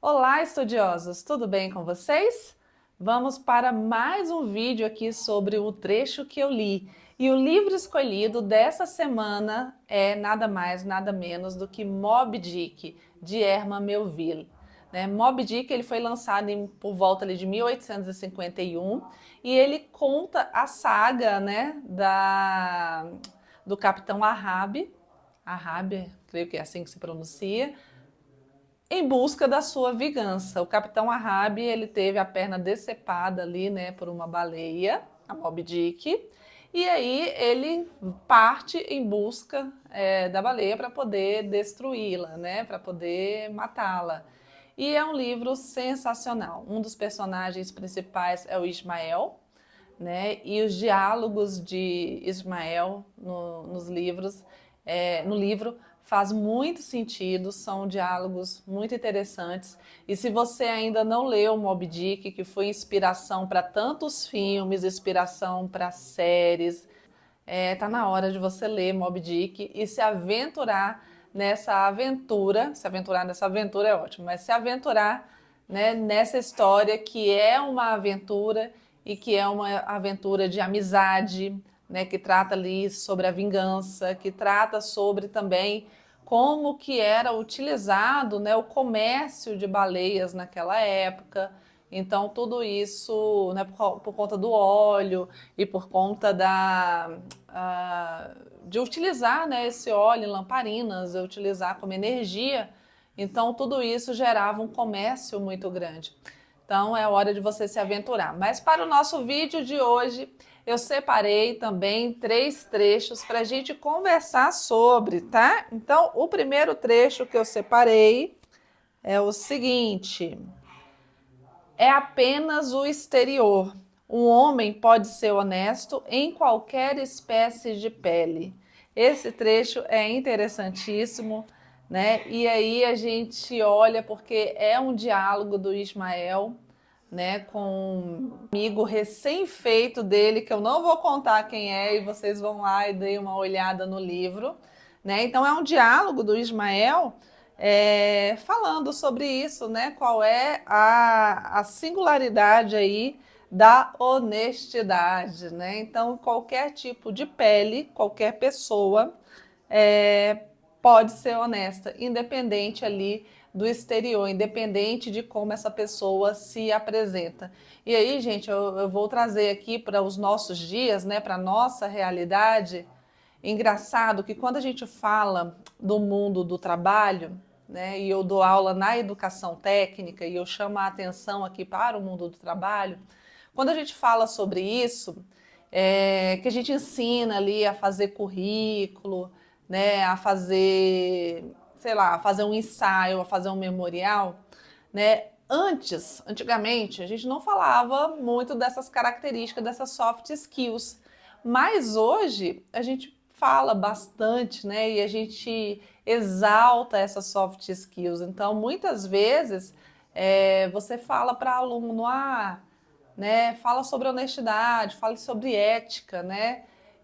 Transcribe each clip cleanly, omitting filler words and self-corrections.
Olá, estudiosos! Tudo bem com vocês? Vamos para mais um vídeo aqui sobre o trecho que eu li. E o livro escolhido dessa semana é nada mais, nada menos do que Moby Dick, de Herman Melville. Moby Dick ele foi lançado por volta ali de 1851 e ele conta a saga do Capitão Ahab, creio que é assim que se pronuncia, em busca da sua vingança. O Capitão Ahab, ele teve a perna decepada ali, por uma baleia, a Moby Dick, e aí ele parte em busca da baleia para poder destruí-la, para poder matá-la. E é um livro sensacional. Um dos personagens principais é o Ismael, e os diálogos de Ismael no livro faz muito sentido, são diálogos muito interessantes. E se você ainda não leu Moby Dick, que foi inspiração para tantos filmes, inspiração para séries, tá na hora de você ler Moby Dick e se aventurar nessa aventura. Se aventurar nessa aventura é ótimo, mas se aventurar, nessa história que é uma aventura e que é uma aventura de amizade, que trata ali sobre a vingança, que trata sobre também como que era utilizado, o comércio de baleias naquela época. Então, tudo isso, por conta do óleo e por conta de utilizar, esse óleo em lamparinas, utilizar como energia. Então, tudo isso gerava um comércio muito grande. Então, é hora de você se aventurar. Mas para o nosso vídeo de hoje, eu separei também 3 trechos para a gente conversar sobre, tá? Então, o primeiro trecho que eu separei é o seguinte: é apenas o exterior. Um homem pode ser honesto em qualquer espécie de pele. Esse trecho é interessantíssimo, E aí a gente olha porque é um diálogo do Ismael, com um amigo recém-feito dele, que eu não vou contar quem é, e vocês vão lá e deem uma olhada no livro, Então é um diálogo do Ismael falando sobre isso, Qual é a singularidade aí da honestidade, Então, qualquer tipo de pele, qualquer pessoa pode ser honesta, independente ali do exterior, independente de como essa pessoa se apresenta. E aí, gente, eu vou trazer aqui para os nossos dias, para a nossa realidade. Engraçado que quando a gente fala do mundo do trabalho, e eu dou aula na educação técnica e eu chamo a atenção aqui para o mundo do trabalho, quando a gente fala sobre isso, que a gente ensina ali a fazer currículo, a fazer, sei lá, a fazer um ensaio, a fazer um memorial, antigamente, a gente não falava muito dessas características, dessas soft skills, mas hoje a gente fala bastante, E a gente exalta essas soft skills. Então, muitas vezes, você fala para aluno, fala sobre honestidade, fala sobre ética,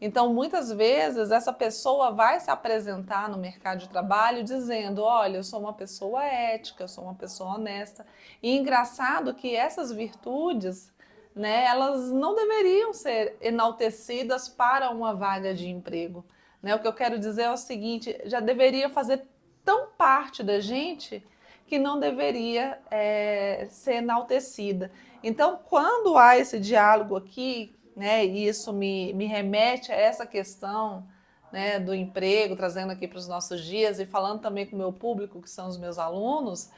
Então, muitas vezes, essa pessoa vai se apresentar no mercado de trabalho dizendo, olha, eu sou uma pessoa ética, eu sou uma pessoa honesta. E engraçado que essas virtudes, elas não deveriam ser enaltecidas para uma vaga de emprego. O que eu quero dizer é o seguinte, já deveria fazer tão parte da gente que não deveria ser enaltecida. Então, quando há esse diálogo aqui, e isso me remete a essa questão, do emprego, trazendo aqui para os nossos dias e falando também com o meu público, que são os meus alunos,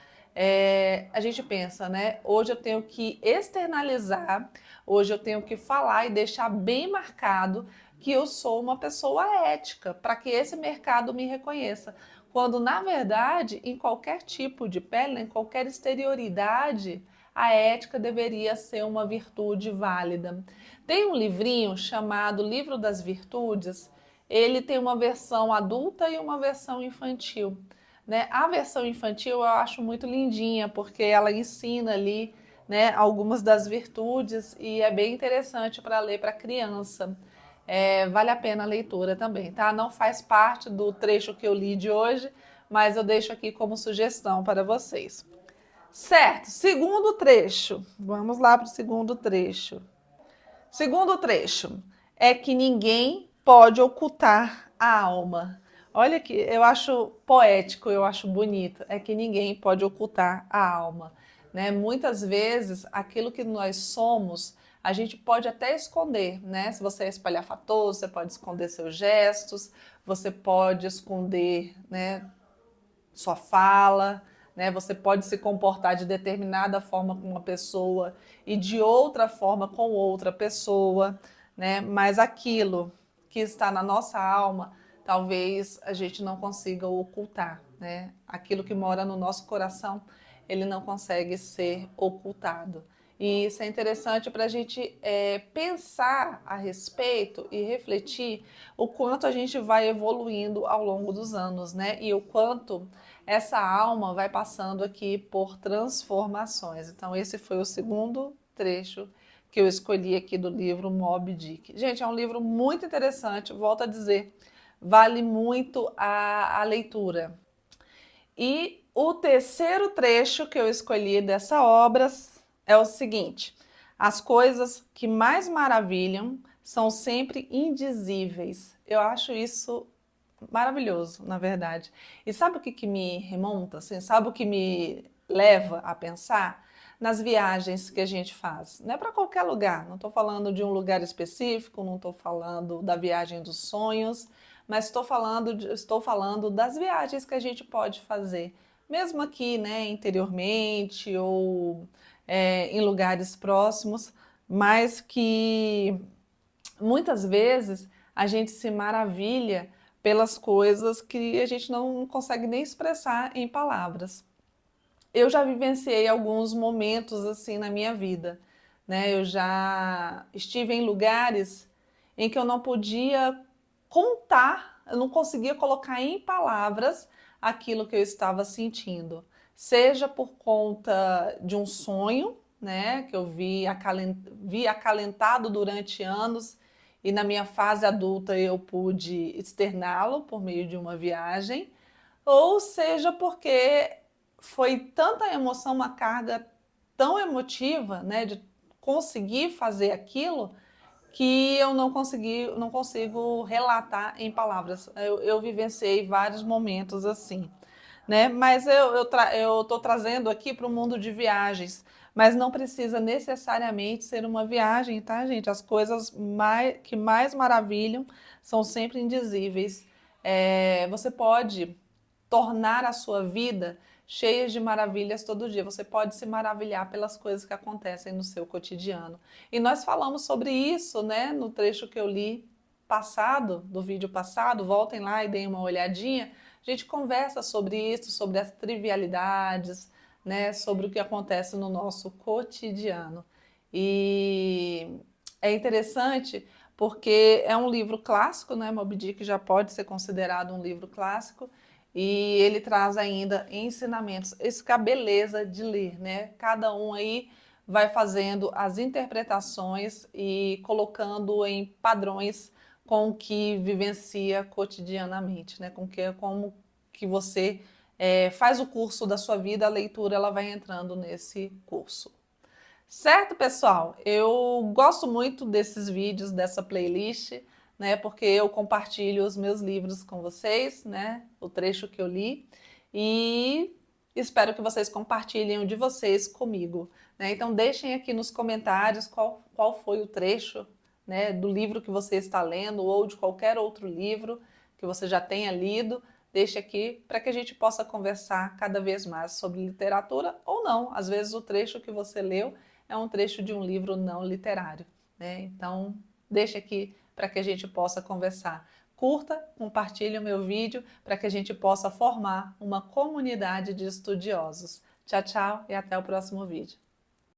a gente pensa, hoje eu tenho que externalizar, hoje eu tenho que falar e deixar bem marcado que eu sou uma pessoa ética, para que esse mercado me reconheça. Quando, na verdade, em qualquer tipo de pele, em qualquer exterioridade, a ética deveria ser uma virtude válida. Tem um livrinho chamado Livro das Virtudes, ele tem uma versão adulta e uma versão infantil. A versão infantil eu acho muito lindinha, porque ela ensina ali algumas das virtudes e é bem interessante para ler para criança. Vale a pena a leitura também, tá? Não faz parte do trecho que eu li de hoje, mas eu deixo aqui como sugestão para vocês. Certo, segundo trecho. Vamos lá para o segundo trecho. Segundo trecho é que ninguém pode ocultar a alma. Olha que eu acho poético, eu acho bonito. É que ninguém pode ocultar a alma, né? Muitas vezes aquilo que nós somos, a gente pode até esconder, né? Se você é espalhafatoso, você pode esconder seus gestos, você pode esconder, né, sua fala, né? Você pode se comportar de determinada forma com uma pessoa e de outra forma com outra pessoa, né? Mas aquilo que está na nossa alma, talvez a gente não consiga ocultar, né? Aquilo que mora no nosso coração, ele não consegue ser ocultado. E isso é interessante para a gente pensar a respeito e refletir o quanto a gente vai evoluindo ao longo dos anos, né? E o quanto essa alma vai passando aqui por transformações. Então, esse foi o segundo trecho que eu escolhi aqui do livro Moby Dick. Gente, é um livro muito interessante, volto a dizer, vale muito a leitura. E o terceiro trecho que eu escolhi dessa obra é o seguinte: as coisas que mais maravilham são sempre indizíveis. Eu acho isso maravilhoso, na verdade. E sabe o que me remonta? Assim, sabe o que me leva a pensar? Nas viagens que a gente faz. Não é para qualquer lugar, não estou falando de um lugar específico, não estou falando da viagem dos sonhos, mas estou falando das viagens que a gente pode fazer, mesmo aqui, né, interiormente ou em lugares próximos, mas que muitas vezes a gente se maravilha pelas coisas que a gente não consegue nem expressar em palavras. Eu já vivenciei alguns momentos assim na minha vida, né? Eu já estive em lugares em que eu não podia contar, eu não conseguia colocar em palavras aquilo que eu estava sentindo, seja por conta de um sonho, né, que eu vi acalentado durante anos e na minha fase adulta eu pude externá-lo por meio de uma viagem, ou seja porque foi tanta emoção, uma carga tão emotiva, né, de conseguir fazer aquilo, que eu não consigo relatar em palavras. Eu vivenciei vários momentos assim, né? Mas eu estou trazendo aqui para o mundo de viagens, mas não precisa necessariamente ser uma viagem, tá, gente? As coisas que mais maravilham são sempre indizíveis. Você pode tornar a sua vida cheia de maravilhas todo dia. Você pode se maravilhar pelas coisas que acontecem no seu cotidiano. E nós falamos sobre isso, né, no trecho que eu li passado, do vídeo passado. Voltem lá e deem uma olhadinha. A gente conversa sobre isso, sobre as trivialidades, né, sobre o que acontece no nosso cotidiano. E é interessante porque é um livro clássico, né? Moby Dick já pode ser considerado um livro clássico, e ele traz ainda ensinamentos. Isso que é a beleza de ler, né? Cada um aí vai fazendo as interpretações e colocando em padrões com o que vivencia cotidianamente, né? Como que você faz o curso da sua vida, a leitura ela vai entrando nesse curso. Certo, pessoal? Eu gosto muito desses vídeos, dessa playlist, né? Porque eu compartilho os meus livros com vocês, né? O trecho que eu li. E espero que vocês compartilhem o de vocês comigo, né? Então deixem aqui nos comentários qual foi o trecho, né, do livro que você está lendo ou de qualquer outro livro que você já tenha lido. Deixe aqui para que a gente possa conversar cada vez mais sobre literatura ou não. Às vezes o trecho que você leu é um trecho de um livro não literário, né? Então, deixa aqui para que a gente possa conversar. Curta, compartilhe o meu vídeo para que a gente possa formar uma comunidade de estudiosos. Tchau, tchau e até o próximo vídeo.